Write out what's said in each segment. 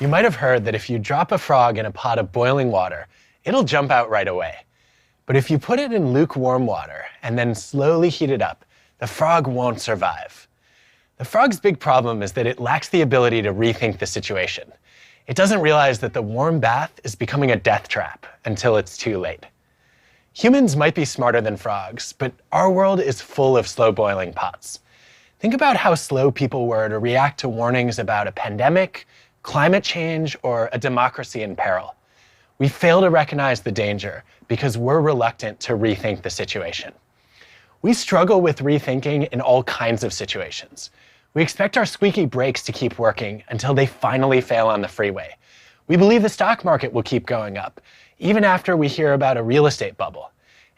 You might have heard that if you drop a frog in a pot of boiling water, it'll jump out right away. But if you put it in lukewarm water and then slowly heat it up, the frog won't survive. The frog's big problem is that it lacks the ability to rethink the situation. It doesn't realize that the warm bath is becoming a death trap until it's too late. Humans might be smarter than frogs, but our world is full of slow-boiling pots. Think about how slow people were to react to warnings about a pandemic, climate change, or a democracy in peril. We fail to recognize the danger because we're reluctant to rethink the situation. We struggle with rethinking in all kinds of situations. We expect our squeaky brakes to keep working until they finally fail on the freeway. We believe the stock market will keep going up, even after we hear about a real estate bubble.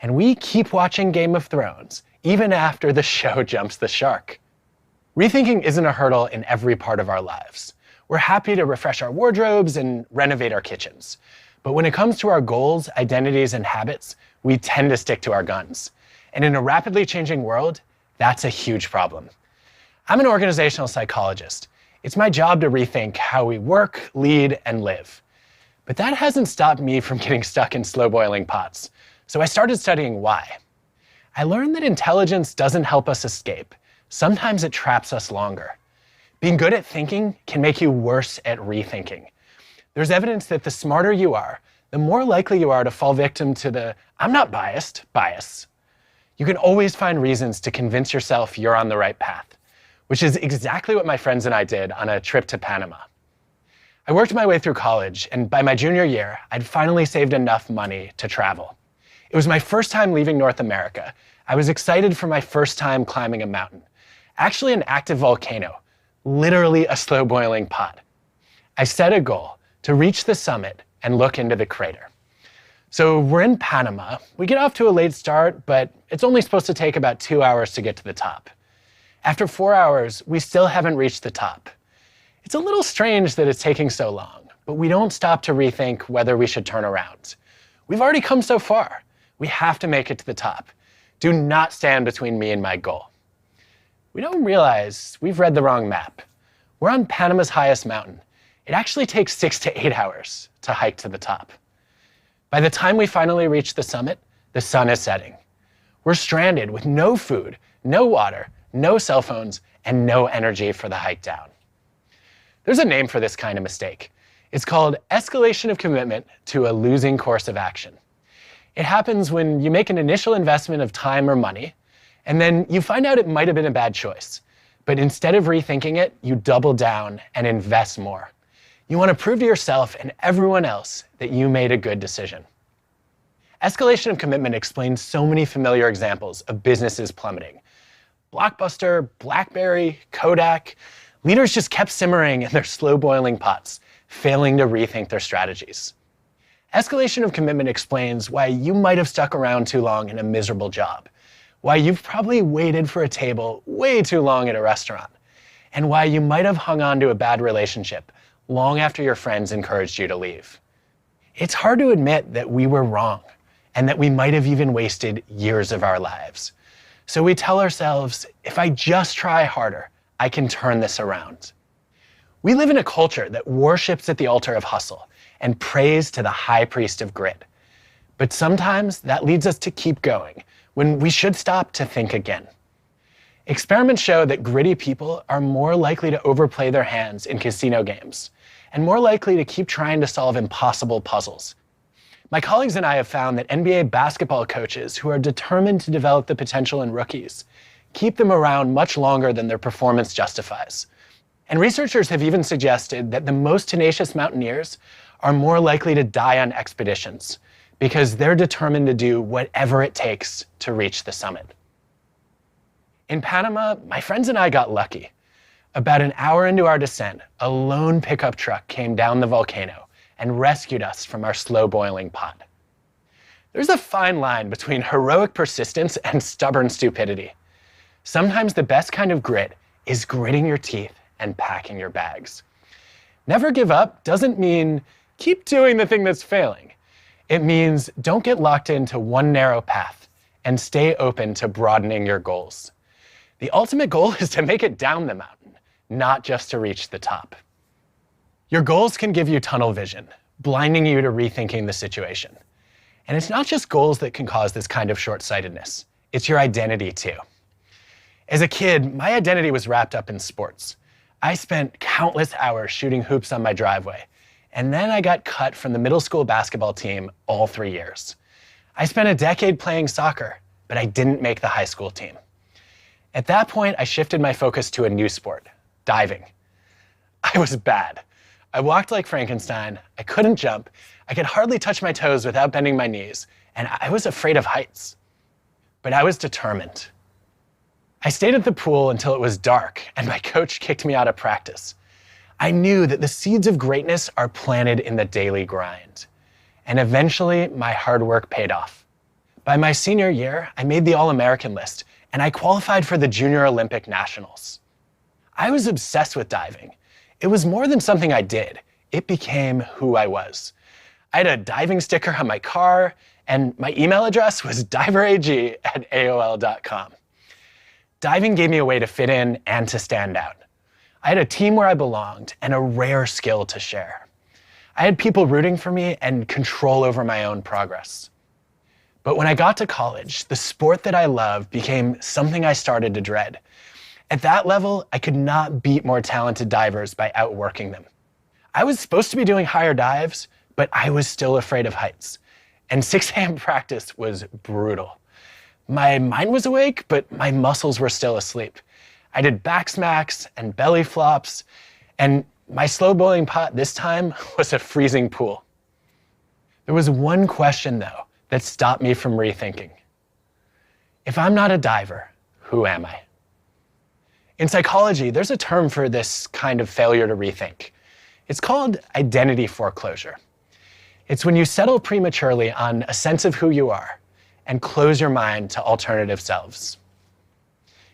And we keep watching Game of Thrones, even after the show jumps the shark. Rethinking isn't a hurdle in every part of our lives. We're happy to refresh our wardrobes and renovate our kitchens. But when it comes to our goals, identities, and habits, we tend to stick to our guns. And in a rapidly changing world, that's a huge problem. I'm an organizational psychologist. It's my job to rethink how we work, lead, and live. But that hasn't stopped me from getting stuck in slow-boiling pots. So I started studying why. I learned that intelligence doesn't help us escape. Sometimes it traps us longer. Being good at thinking can make you worse at rethinking. There's evidence that the smarter you are, the more likely you are to fall victim to the "I'm not biased" bias. You can always find reasons to convince yourself you're on the right path, which is exactly what my friends and I did on a trip to Panama. I worked my way through college, and by my junior year, I'd finally saved enough money to travel. It was my first time leaving North America. I was excited for my first time climbing a mountain. Actually an active volcano, literally a slow-boiling pot. I set a goal to reach the summit and look into the crater. So we're in Panama. We get off to a late start, but it's only supposed to take about 2 hours to get to the top. After 4 hours, we still haven't reached the top. It's a little strange that it's taking so long, but we don't stop to rethink whether we should turn around. We've already come so far. We have to make it to the top. Do not stand between me and my goal. We don't realize we've read the wrong map. We're on Panama's highest mountain. It actually takes 6 to 8 hours to hike to the top. By the time we finally reach the summit, the sun is setting. We're stranded with no food, no water, no cell phones, and no energy for the hike down. There's a name for this kind of mistake. It's called escalation of commitment to a losing course of action. It happens when you make an initial investment of time or money, and then you find out it might have been a bad choice. But instead of rethinking it, you double down and invest more. You want to prove to yourself and everyone else that you made a good decision. Escalation of commitment explains so many familiar examples of businesses plummeting. Blockbuster, BlackBerry, Kodak. Leaders just kept simmering in their slow-boiling pots, failing to rethink their strategies. Escalation of commitment explains why you might have stuck around too long in a miserable job, why you've probably waited for a table way too long at a restaurant, and why you might have hung on to a bad relationship long after your friends encouraged you to leave. It's hard to admit that we were wrong, and that we might have even wasted years of our lives. So we tell ourselves, if I just try harder, I can turn this around. We live in a culture that worships at the altar of hustle and prays to the high priest of grit. But sometimes that leads us to keep going when we should stop to think again. Experiments show that gritty people are more likely to overplay their hands in casino games and more likely to keep trying to solve impossible puzzles. My colleagues and I have found that NBA basketball coaches who are determined to develop the potential in rookies keep them around much longer than their performance justifies. And researchers have even suggested that the most tenacious mountaineers are more likely to die on expeditions because they're determined to do whatever it takes to reach the summit. In Panama, my friends and I got lucky. About an hour into our descent, a lone pickup truck came down the volcano and rescued us from our slow-boiling pot. There's a fine line between heroic persistence and stubborn stupidity. Sometimes the best kind of grit is gritting your teeth and packing your bags. Never give up doesn't mean keep doing the thing that's failing. It means don't get locked into one narrow path and stay open to broadening your goals. The ultimate goal is to make it down the mountain, not just to reach the top. Your goals can give you tunnel vision, blinding you to rethinking the situation. And it's not just goals that can cause this kind of short-sightedness. It's your identity too. As a kid, my identity was wrapped up in sports. I spent countless hours shooting hoops on my driveway, and then I got cut from the middle school basketball team all 3 years. I spent a decade playing soccer, but I didn't make the high school team. At that point, I shifted my focus to a new sport, diving. I was bad. I walked like Frankenstein, I couldn't jump, I could hardly touch my toes without bending my knees, and I was afraid of heights. But I was determined. I stayed at the pool until it was dark, and my coach kicked me out of practice. I knew that the seeds of greatness are planted in the daily grind. And eventually, my hard work paid off. By my senior year, I made the All-American list, and I qualified for the Junior Olympic Nationals. I was obsessed with diving. It was more than something I did. It became who I was. I had a diving sticker on my car, and my email address was diverag@aol.com. Diving gave me a way to fit in and to stand out. I had a team where I belonged and a rare skill to share. I had people rooting for me and control over my own progress. But when I got to college, the sport that I loved became something I started to dread. At that level, I could not beat more talented divers by outworking them. I was supposed to be doing higher dives, but I was still afraid of heights. And 6 a.m. practice was brutal. My mind was awake, but my muscles were still asleep. I did back smacks and belly flops, and my slow boiling pot this time was a freezing pool. There was one question, though, that stopped me from rethinking. If I'm not a diver, who am I? In psychology, there's a term for this kind of failure to rethink. It's called identity foreclosure. It's when you settle prematurely on a sense of who you are and close your mind to alternative selves.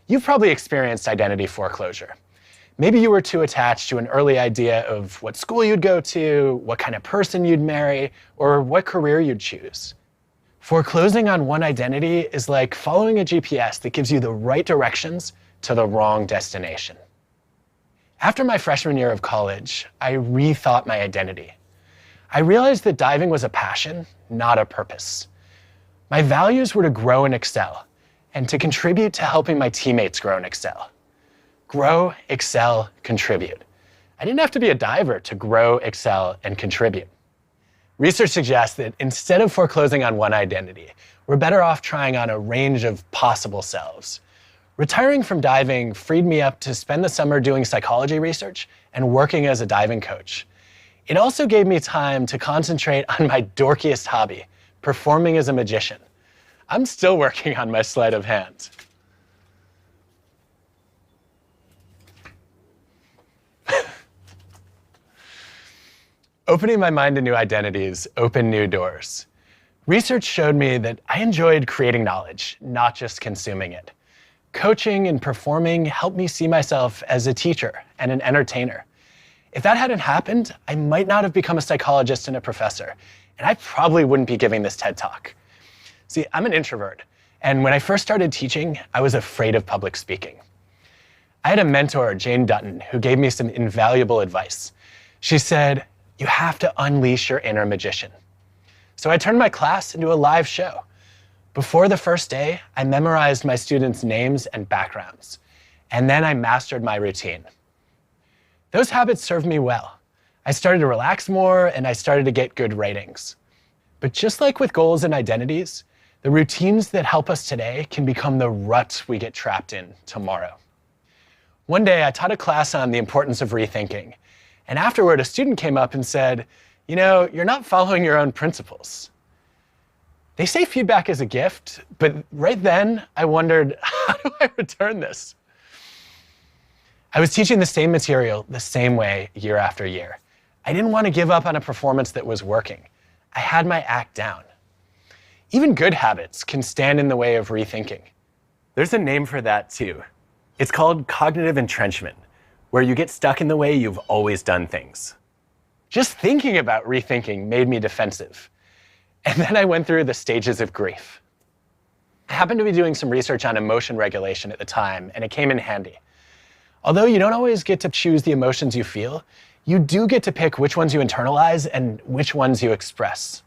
You've probably experienced identity foreclosure. Maybe you were too attached to an early idea of what school you'd go to, what kind of person you'd marry, or what career you'd choose. Foreclosing on one identity is like following a GPS that gives you the right directions to the wrong destination. After my freshman year of college, I rethought my identity. I realized that diving was a passion, not a purpose. My values were to grow and excel, and to contribute to helping my teammates grow and excel. Grow, excel, contribute. I didn't have to be a diver to grow, excel, and contribute. Research suggests that instead of foreclosing on one identity, we're better off trying on a range of possible selves. Retiring from diving freed me up to spend the summer doing psychology research and working as a diving coach. It also gave me time to concentrate on my dorkiest hobby, performing as a magician. I'm still working on my sleight of hand. Opening my mind to new identities opened new doors. Research showed me that I enjoyed creating knowledge, not just consuming it. Coaching and performing helped me see myself as a teacher and an entertainer. If that hadn't happened, I might not have become a psychologist and a professor, and I probably wouldn't be giving this TED Talk. See, I'm an introvert, and when I first started teaching, I was afraid of public speaking. I had a mentor, Jane Dutton, who gave me some invaluable advice. She said, "You have to unleash your inner magician." So I turned my class into a live show. Before the first day, I memorized my students' names and backgrounds, and then I mastered my routine. Those habits served me well. I started to relax more, and I started to get good ratings. But just like with goals and identities, the routines that help us today can become the rut we get trapped in tomorrow. One day, I taught a class on the importance of rethinking, and afterward, a student came up and said, "You know, you're not following your own principles." They say feedback is a gift, but right then, I wondered, how do I return this? I was teaching the same material the same way year after year. I didn't want to give up on a performance that was working. I had my act down. Even good habits can stand in the way of rethinking. There's a name for that too. It's called cognitive entrenchment, where you get stuck in the way you've always done things. Just thinking about rethinking made me defensive. And then I went through the stages of grief. I happened to be doing some research on emotion regulation at the time, and it came in handy. Although you don't always get to choose the emotions you feel, You do get to pick which ones you internalize and which ones you express.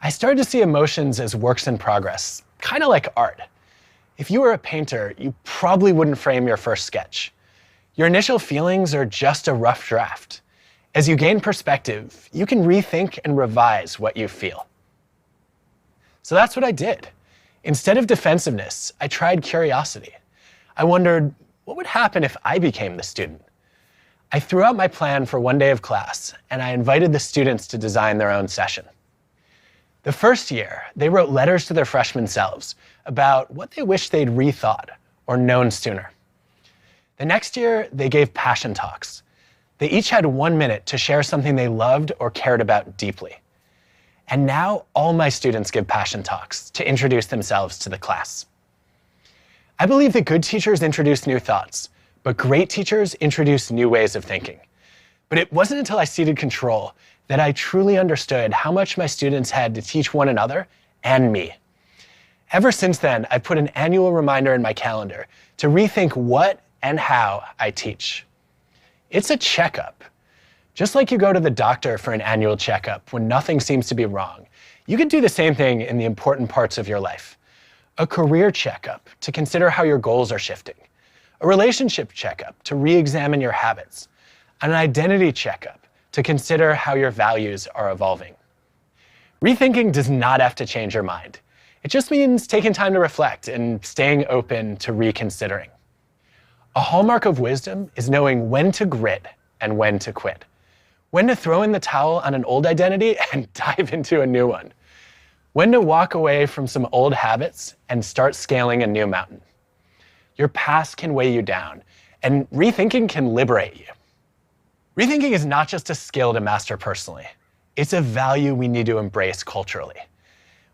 I started to see emotions as works in progress, kind of like art. If you were a painter, you probably wouldn't frame your first sketch. Your initial feelings are just a rough draft. As you gain perspective, you can rethink and revise what you feel. So that's what I did. Instead of defensiveness, I tried curiosity. I wondered, what would happen if I became the student? I threw out my plan for one day of class, and I invited the students to design their own session. The first year, they wrote letters to their freshman selves about what they wished they'd rethought or known sooner. The next year, they gave passion talks. They each had 1 minute to share something they loved or cared about deeply. And now all my students give passion talks to introduce themselves to the class. I believe that good teachers introduce new thoughts, but great teachers introduce new ways of thinking. But it wasn't until I ceded control that I truly understood how much my students had to teach one another and me. Ever since then, I put an annual reminder in my calendar to rethink what and how I teach. It's a checkup. Just like you go to the doctor for an annual checkup when nothing seems to be wrong, you can do the same thing in the important parts of your life. A career checkup to consider how your goals are shifting. A relationship checkup to re-examine your habits. An identity checkup to consider how your values are evolving. Rethinking does not have to change your mind. It just means taking time to reflect and staying open to reconsidering. A hallmark of wisdom is knowing when to grit and when to quit. When to throw in the towel on an old identity and dive into a new one. When to walk away from some old habits and start scaling a new mountain. Your past can weigh you down, and rethinking can liberate you. Rethinking is not just a skill to master personally. It's a value we need to embrace culturally.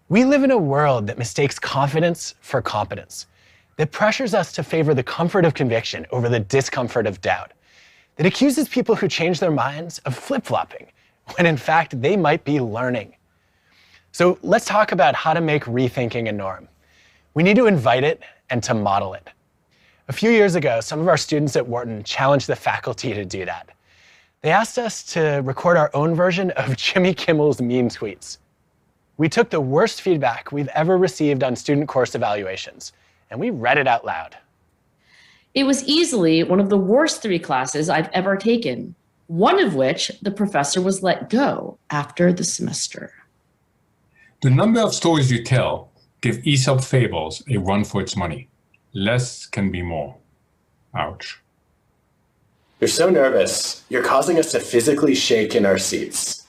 We live in a world that mistakes confidence for competence, that pressures us to favor the comfort of conviction over the discomfort of doubt, that accuses people who change their minds of flip-flopping, when in fact they might be learning. So let's talk about how to make rethinking a norm. We need to invite it and to model it. A few years ago, some of our students at Wharton challenged the faculty to do that. They asked us to record our own version of Jimmy Kimmel's mean tweets. We took the worst feedback we've ever received on student course evaluations, and we read it out loud. It was easily one of the worst 3 classes I've ever taken, one of which the professor was let go after the semester. The number of stories you tell give Aesop fables a run for its money. Less can be more. Ouch. You're so nervous. You're causing us to physically shake in our seats.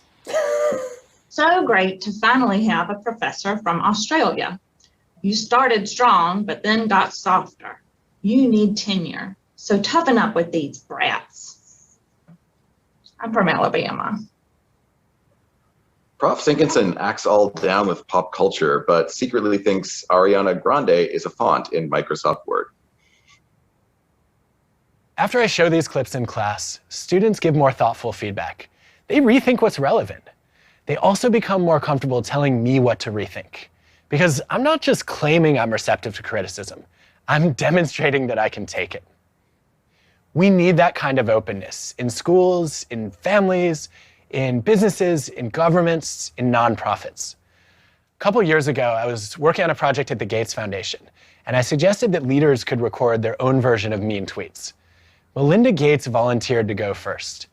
So great to finally have a professor from Australia. You started strong, but then got softer. You need tenure, so toughen up with these brats. I'm from Alabama. Prof. Sinkinson acts all down with pop culture, but secretly thinks Ariana Grande is a font in Microsoft Word. After I show these clips in class, students give more thoughtful feedback. They rethink what's relevant. They also become more comfortable telling me what to rethink. Because I'm not just claiming I'm receptive to criticism. I'm demonstrating that I can take it. We need that kind of openness in schools, in families, in businesses, in governments, in nonprofits. A couple years ago, I was working on a project at the Gates Foundation, and I suggested that leaders could record their own version of mean tweets. Melinda Gates volunteered to go first.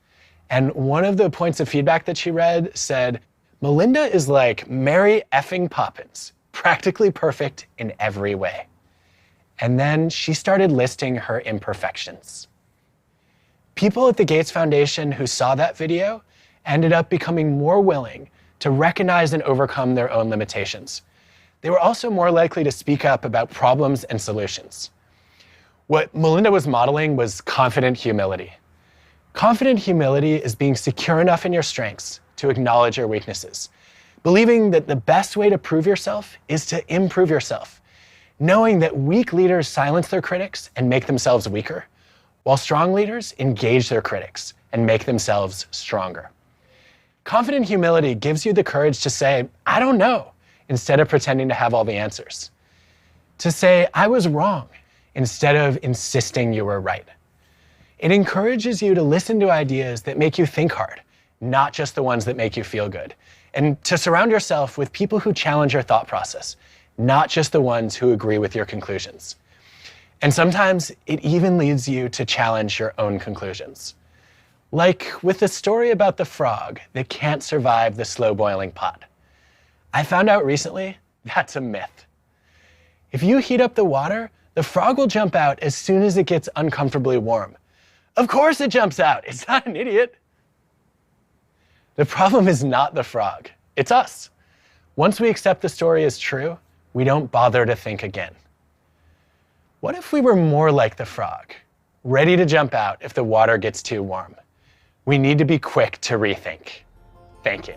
And one of the points of feedback that she read said, Melinda is like Mary effing Poppins, practically perfect in every way. And then she started listing her imperfections. People at the Gates Foundation who saw that video ended up becoming more willing to recognize and overcome their own limitations. They were also more likely to speak up about problems and solutions. What Melinda was modeling was confident humility. Confident humility is being secure enough in your strengths to acknowledge your weaknesses, believing that the best way to prove yourself is to improve yourself, knowing that weak leaders silence their critics and make themselves weaker, while strong leaders engage their critics and make themselves stronger. Confident humility gives you the courage to say, I don't know, instead of pretending to have all the answers. To say, I was wrong, instead of insisting you were right. It encourages you to listen to ideas that make you think hard, not just the ones that make you feel good, and to surround yourself with people who challenge your thought process, not just the ones who agree with your conclusions. And sometimes it even leads you to challenge your own conclusions. Like with the story about the frog that can't survive the slow boiling pot. I found out recently that's a myth. If you heat up the water, the frog will jump out as soon as it gets uncomfortably warm. Of course it jumps out, it's not an idiot. The problem is not the frog, it's us. Once we accept the story as true, we don't bother to think again. What if we were more like the frog, ready to jump out if the water gets too warm? We need to be quick to rethink. Thank you.